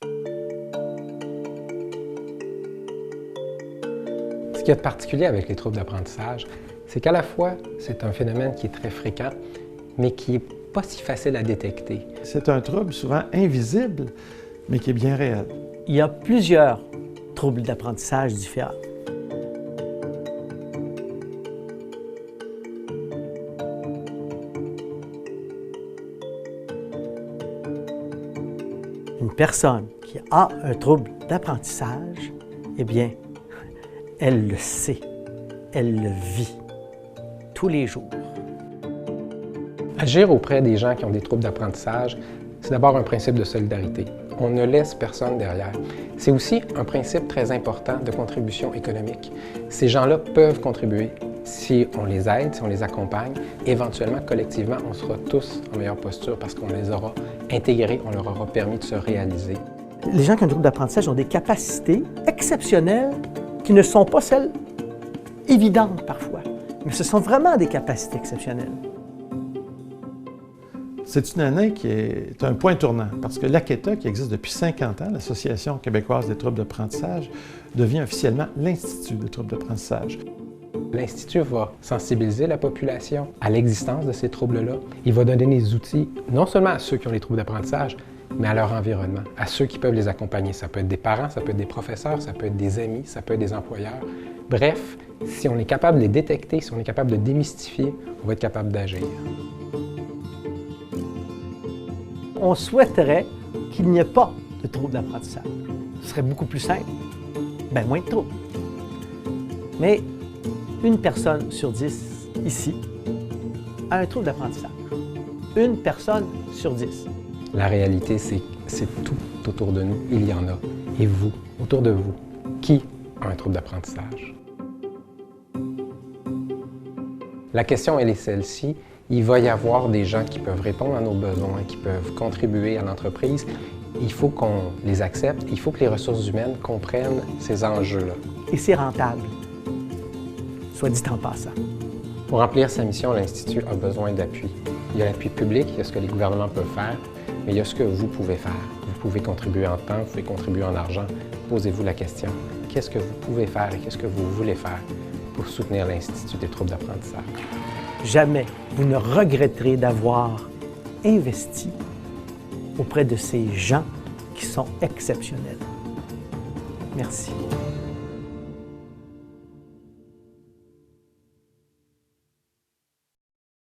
Ce qu'il y a de particulier avec les troubles d'apprentissage, c'est qu'à la fois, c'est un phénomène qui est très fréquent, mais qui n'est pas si facile à détecter. C'est un trouble souvent invisible, mais qui est bien réel. Il y a plusieurs troubles d'apprentissage différents. Une personne qui a un trouble d'apprentissage, eh bien, elle le sait, elle le vit tous les jours. Agir auprès des gens qui ont des troubles d'apprentissage, c'est d'abord un principe de solidarité. On ne laisse personne derrière. C'est aussi un principe très important de contribution économique. Ces gens-là peuvent contribuer si on les aide, si on les accompagne. Éventuellement, collectivement, on sera tous en meilleure posture parce qu'on les aura intégrés, on leur aura permis de se réaliser. Les gens qui ont un trouble d'apprentissage ont des capacités exceptionnelles qui ne sont pas celles évidentes parfois, mais ce sont vraiment des capacités exceptionnelles. C'est une année qui est un point tournant parce que l'AQETA, qui existe depuis 50 ans, l'Association québécoise des troubles d'apprentissage, devient officiellement l'Institut des troubles d'apprentissage. L'Institut va sensibiliser la population à l'existence de ces troubles-là. Il va donner des outils non seulement à ceux qui ont les troubles d'apprentissage, mais à leur environnement, à ceux qui peuvent les accompagner. Ça peut être des parents, ça peut être des professeurs, ça peut être des amis, ça peut être des employeurs. Bref, si on est capable de les détecter, si on est capable de démystifier, on va être capable d'agir. On souhaiterait qu'il n'y ait pas de troubles d'apprentissage. Ce serait beaucoup plus simple, bien moins de troubles. Mais une personne sur 10 ici a un trouble d'apprentissage. Une personne sur 10. La réalité, c'est tout autour de nous, il y en a. Et vous, autour de vous, qui a un trouble d'apprentissage? La question, elle est celle-ci. Il va y avoir des gens qui peuvent répondre à nos besoins, qui peuvent contribuer à l'entreprise. Il faut qu'on les accepte, il faut que les ressources humaines comprennent ces enjeux-là. Et c'est rentable, soit dit en passant. Pour remplir sa mission, l'Institut a besoin d'appui. Il y a l'appui public, il y a ce que les gouvernements peuvent faire, mais il y a ce que vous pouvez faire. Vous pouvez contribuer en temps, vous pouvez contribuer en argent. Posez-vous la question, qu'est-ce que vous pouvez faire et qu'est-ce que vous voulez faire pour soutenir l'Institut des troubles d'apprentissage? Jamais vous ne regretterez d'avoir investi auprès de ces gens qui sont exceptionnels. Merci.